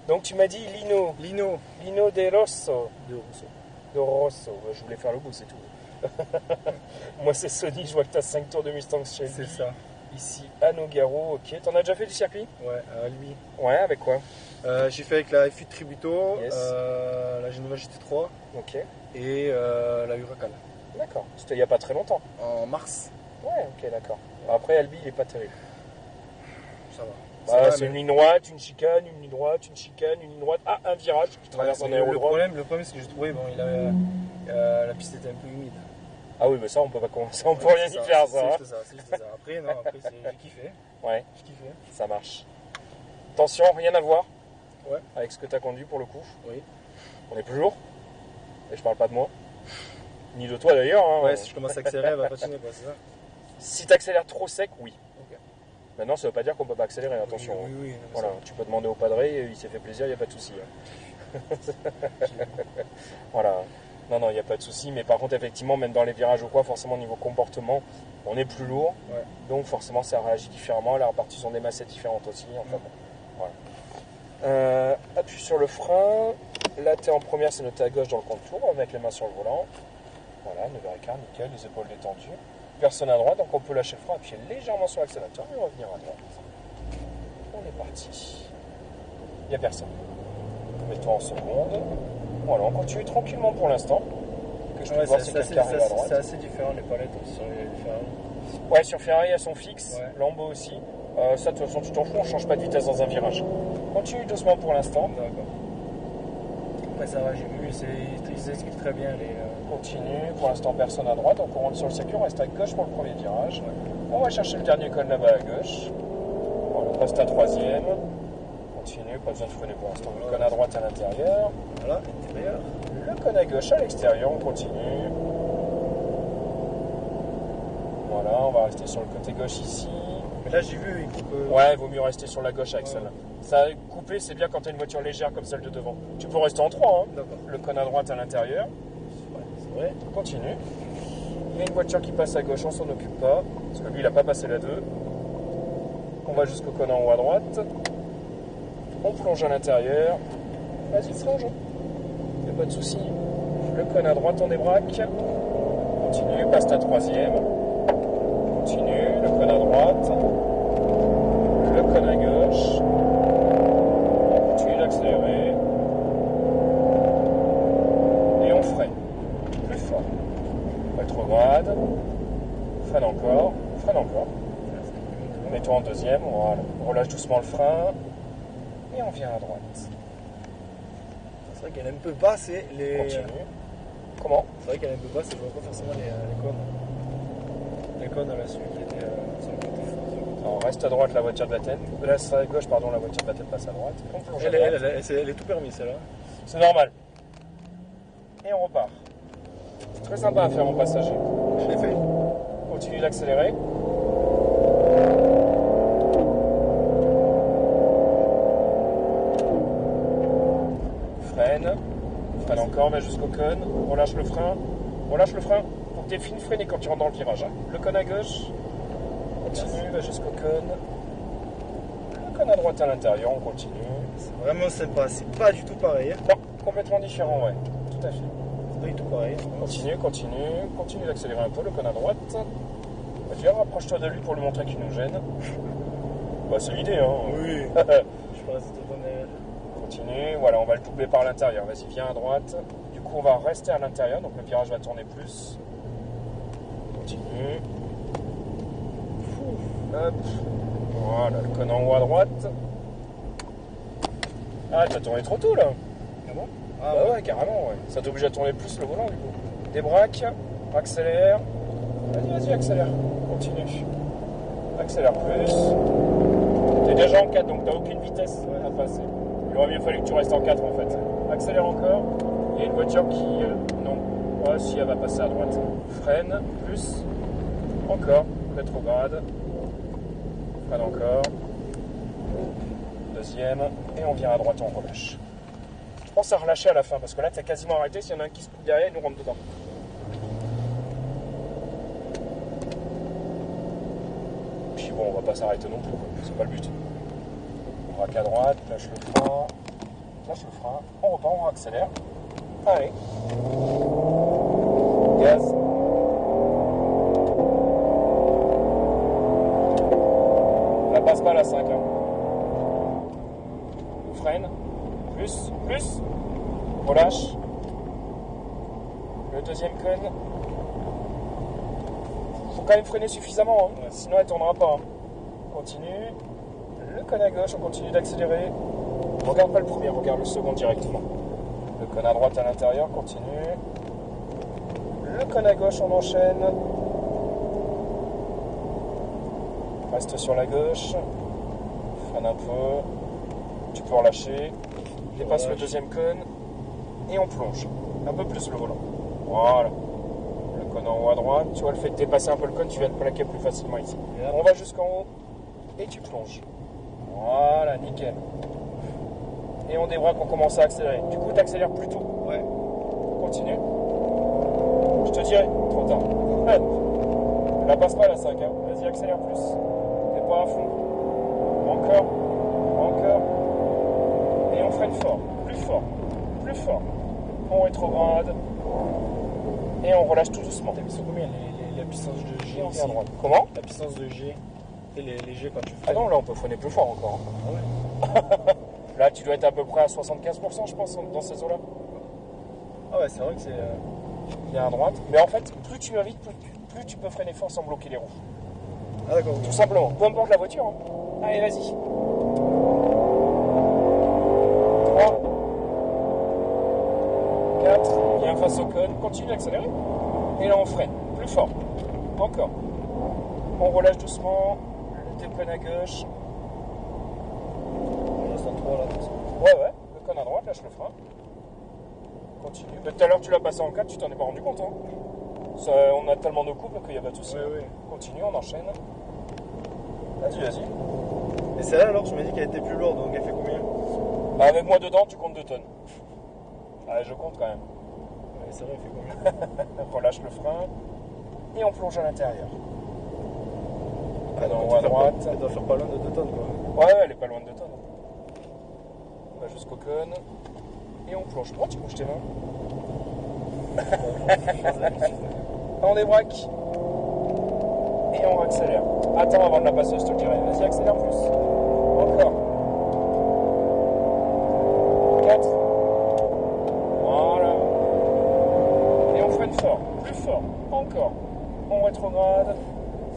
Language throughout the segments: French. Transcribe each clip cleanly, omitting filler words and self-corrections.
Donc tu m'as dit Lino. Lino de Rosso. De Rosso. Je voulais faire le bout, c'est tout. Moi c'est Sony, je vois que tu as 5 tours de Mustang Shelby. C'est ça. Ici à Nogaro, ok. T'en as déjà fait du circuit? Ouais, à lui. Ouais, avec quoi? J'ai fait avec la F8 Tributo, Yes. la Genova GT3 Ok. et la Huracan. D'accord. C'était il n'y a pas très longtemps. En mars. Ouais, ok, d'accord. Après, Albi, il est pas terrible. Ça va. Bah, c'est une ligne droite, une chicane, une ligne droite, une chicane, une ligne droite. Ah, un virage qui traverse un aérodrome. Le problème, c'est que j'ai trouvé, bon, la piste était un peu humide. Ah oui, mais ça, on peut pas commencer. On peut rien y faire, ça. C'est juste ça. Après, non, j'ai kiffé. Ouais, J'ai kiffé. ça marche. Attention, rien à voir Ouais. avec ce que tu as conduit pour le coup. Oui. On est plus lourd. Et je parle pas de moi. Ni de toi d'ailleurs. Hein. Ouais, si je commence à accélérer, elle va patiner, quoi, c'est ça. Si tu accélères trop sec, oui. Ok. Maintenant, ça veut pas dire qu'on peut pas accélérer, attention. Oui, Voilà, tu peux demander au padré, il s'est fait plaisir, il n'y a pas de souci. Hein. Voilà. Non, il n'y a pas de souci. Mais par contre, effectivement, même dans les virages ou quoi, forcément, niveau comportement, on est plus lourd. Ouais. Donc, forcément, ça réagit différemment. La répartition des masses est différente aussi. Enfin, bon. Voilà. Appuie sur le frein. Là, tu es en première, c'est noté à gauche dans le contour, avec les mains sur le volant. Voilà, 9h15, nickel, les épaules détendues. Personne à droite, donc on peut lâcher le frein, appuyer légèrement sur l'accélérateur et revenir à droite. On est parti. Il n'y a personne. Mets-toi en seconde. Voilà, on continue tranquillement pour l'instant. Que je peux voir si quelqu'un arrive à droite. C'est assez différent les palettes sur les Ferrari. Ouais, sur Ferrari, elles sont fixes. Ouais. Lambo aussi. Ça, de toute façon, tu t'en fous, on ne change pas de vitesse dans un virage. Continue doucement pour l'instant. D'accord. Après, ça va, j'ai vu, ils expliquent très bien les. Continue, pour l'instant personne à droite, donc on rentre sur le circuit, on reste à gauche pour le premier virage. On va chercher le dernier cône là-bas à gauche. Voilà, on passe à troisième. Continue, pas besoin de freiner pour l'instant. Le cône à droite à l'intérieur. Voilà, intérieur. Le cône à gauche à l'extérieur, on continue. Voilà, on va rester sur le côté gauche ici. Mais là j'ai vu, il coupe. Ouais, il vaut mieux rester sur la gauche avec celle-là. Ça couper, c'est bien quand tu as une voiture légère comme celle de devant. Tu peux rester en 3, hein. D'accord. Le cône à droite à l'intérieur. C'est vrai. Continue. Il y a une voiture qui passe à gauche, on s'en occupe pas. Parce que lui, il n'a pas passé la 2. On va jusqu'au cône en haut à droite. On plonge à l'intérieur. Vas-y, plonge. Il n'y a pas de souci. Le cône à droite, on débraque. Continue, passe ta troisième. Continue, le cône à droite. Le cône à gauche. On continue d'accélérer. Et on freine. Plus fort. Rétrograde. Freine encore. Freine encore. Mets-toi en deuxième. Voilà. On relâche doucement le frein. Et on vient à droite. C'est vrai qu'elle aime un peu bas, c'est les. Continue. Comment? C'est vrai qu'elle aime un peu bas, c'est pas forcément les cônes. Les cônes à la suite qui étaient sur le côté. Alors, reste à droite la voiture de la tête. Là, c'est à gauche, pardon, la voiture de la tête passe à droite. On plonge à droite. Elle est tout permis celle-là. C'est normal. Et on repart. C'est très sympa à faire mon passager. Je l'ai fait. Continue d'accélérer. Freine. Freine encore, va jusqu'au cône. Relâche le frein. Relâche le frein. Faut que tu aies fini de freiner quand tu rentres dans le virage. Hein. Le cône à gauche. Continue, va jusqu'au cône. Le cône à droite à l'intérieur, on continue. C'est vraiment sympa, c'est pas du tout pareil. Non, complètement différent, ouais. Tout à fait. C'est pas du tout pareil. Continue d'accélérer un peu, le cône à droite. Viens, rapproche-toi de lui pour lui montrer qu'il nous gêne. Bah, c'est l'idée, hein. Oui. Je pense que Continue, voilà, on va le doubler par l'intérieur. Vas-y, viens à droite. Du coup, on va rester à l'intérieur, donc le virage va tourner plus. Continue. Hop. Voilà, le cône en haut à droite. Ah, t'as tourné trop tôt, là. Ah bon? Ah bah ouais, carrément, ouais. Ça t'oblige à tourner plus le volant, du coup. Débraque, accélère. Vas-y, accélère. Continue. Accélère plus. T'es déjà en 4, donc t'as aucune vitesse à passer. Il aurait mieux fallu que tu restes en 4, en fait. Accélère encore. Il y a une voiture qui... non. Ah, si, elle va passer à droite. Freine, plus. Encore. Rétrograde. Freine encore. Deuxième. Et on vient à droite, on relâche. Je pense à relâcher à la fin, parce que là, t'as quasiment arrêté. S'il y en a un qui se coupe derrière, il nous rentre dedans. Puis bon, on va pas s'arrêter non plus, c'est pas le but. On braque à droite, lâche le frein. lâche le frein, on repart, on accélère. Allez. Gaz. La passe pas la 5. Hein. On freine. Plus. Relâche. Le deuxième cône. Faut quand même freiner suffisamment, hein. Ouais. Sinon elle tournera pas. Hein. On continue. Le cône à gauche, on continue d'accélérer. Regarde pas le premier, regarde le second directement. Le cône à droite à l'intérieur, continue. Le cône à gauche, on enchaîne. Reste sur la gauche. Freine un peu. Tu peux relâcher. Dépasse le deuxième cône. Et on plonge. Un peu plus le volant. Voilà. Le cône en haut à droite. Tu vois, le fait de dépasser un peu le cône, tu viens de plaquer plus facilement ici. On va jusqu'en haut. Et tu plonges. Voilà, nickel. Et on débraque, on commence à accélérer. Du coup, tu accélères plus tôt. Ouais. Continue. Je te dirai, trop tard. Allez. La passe pas la 5. Hein. Vas-y, accélère plus. T'es pas à fond. Encore. Et on freine fort. Plus fort. On rétrograde. Et on relâche tout doucement. T'as mis sur combien la puissance de G on vient à droite. Comment? La puissance de G et les G quand tu freines. Ah non, là on peut freiner plus fort encore. Ah ouais. Là tu dois être à peu près à 75% je pense dans ces eaux-là. Ah ouais, c'est vrai que c'est... Bien à droite. Mais en fait, plus tu vas vite, plus tu peux freiner fort sans bloquer les roues. Ah d'accord. Tout simplement. Peu importe la voiture. Hein. Allez, vas-y. 3, 4, bien face au cône. Continue d'accélérer. Et là on freine. Plus fort. Encore. On relâche doucement. Le cône à gauche. On reste en 3 là. Ouais. Le cône à droite, lâche le frein. Continue. Mais tout à l'heure tu l'as passé en 4, tu t'en es pas rendu compte. Hein. Ça, on a tellement de couple qu'il n'y a pas de soucis. Ouais. Continue, on enchaîne. Vas-y. Et celle-là alors, tu m'as dit qu'elle était plus lourde, donc elle fait combien? Bah avec moi dedans, tu comptes 2 tonnes. Ouais, je compte quand même. Ouais, c'est vrai, elle fait combien? Relâche le frein. Et on plonge à l'intérieur. Ah en haut à droite. Elle doit faire pas loin de 2 tonnes quoi. Ouais, elle est pas loin de 2 tonnes. On va jusqu'au cône. Et on plonge. Pourquoi tu bouges tes mains? On débraque. Et on accélère. Attends avant de la passer, je te le dirai. Vas-y, accélère plus. Encore. 4. Voilà. Et on freine fort. Plus fort. Encore. On rétrograde.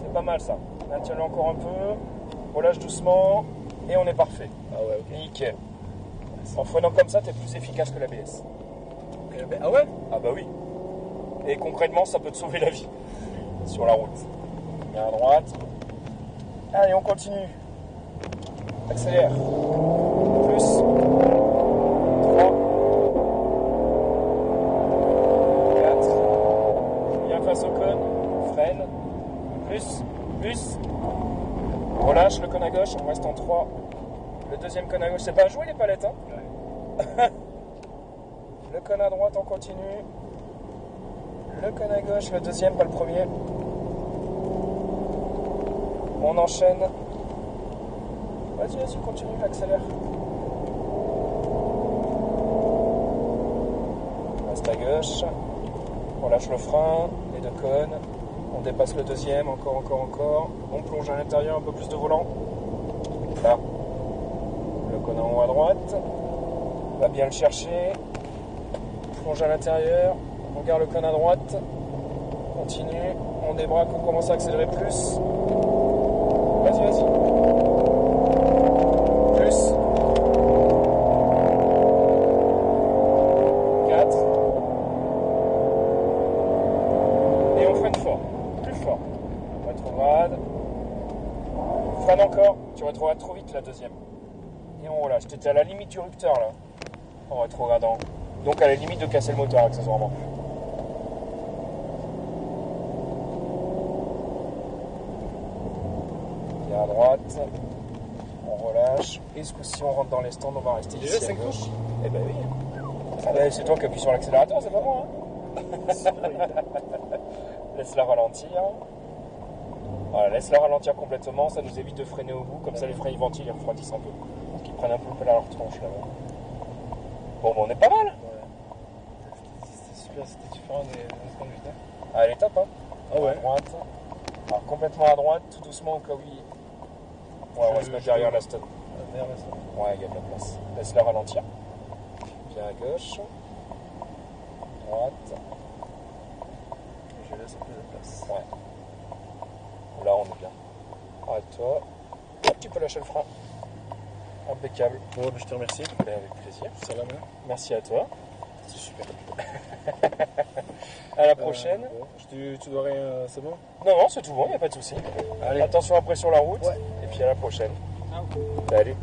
C'est pas mal ça. Tiens-le encore un peu. Relâche doucement. Et on est parfait. Ah ouais, ok. Nickel. En freinant comme ça, t'es plus efficace que l'ABS. Ah ouais? Ah bah oui. Et concrètement, ça peut te sauver la vie sur la route. Bien à droite. Allez, on continue. Accélère. Plus. 3. 4. Bien face au cône. Freine. Plus. Relâche le cône à gauche. On reste en 3. Le deuxième cône à gauche. C'est pas à jouer les palettes, hein? Ouais. Le cône à droite, on continue. Le cône à gauche, le deuxième, pas le premier. On enchaîne. Vas-y, continue, accélère. Reste à gauche. On lâche le frein, les 2 cônes. On dépasse le deuxième, encore. On plonge à l'intérieur, un peu plus de volant. Là. Le cône en haut à droite. On va bien le chercher. Plonge à l'intérieur. On garde le cône à droite. Continue. On débraque, on commence à accélérer plus. Vas-y. Plus. 4. Et on freine fort. Plus fort. Rétrograde. Freine encore. Tu rétrogrades trop vite la deuxième. Et on relâche. T'étais à la limite du rupteur là. En rétrogradant. Donc à la limite de casser le moteur accessoirement. Bien à droite. On relâche. Et ce coup-ci on rentre dans les stands, on va rester Déjà, ici à 5 gauche. tours. Eh ben oui. Ah ben, c'est toi qui appuies sur l'accélérateur, c'est pas moi. Hein. Laisse-la ralentir. Voilà, laisse-la ralentir complètement, ça nous évite de freiner au bout, comme ça les freins ils ventilent, ils refroidissent un peu. Parce qu'ils prennent un peu leur tronche là. Bon, on est pas mal. Ouais. C'était super, c'était différent des secondes que j'étais. Ah, elle est top, hein. Ah ouais. À droite. Alors, complètement à droite, tout doucement au cas où il... Ouais, on va se mettre derrière la stone. Derrière la stone. Ouais, il y a de la place. Laisse-la ralentir. Viens à gauche. Droite. Et je laisse un peu de place. Ouais. Là, on est bien. Arrête-toi. Hop, tu peux lâcher le frein. Impeccable. Bon, je te remercie. Ben, avec plaisir. C'est la main. Merci à toi. C'est super. À la prochaine. Bon. Tu dois rien, c'est bon? Non, non, c'est tout bon, il n'y a pas de souci. Allez. Attention après sur la route. Ouais. Et puis à la prochaine. Ah. Salut.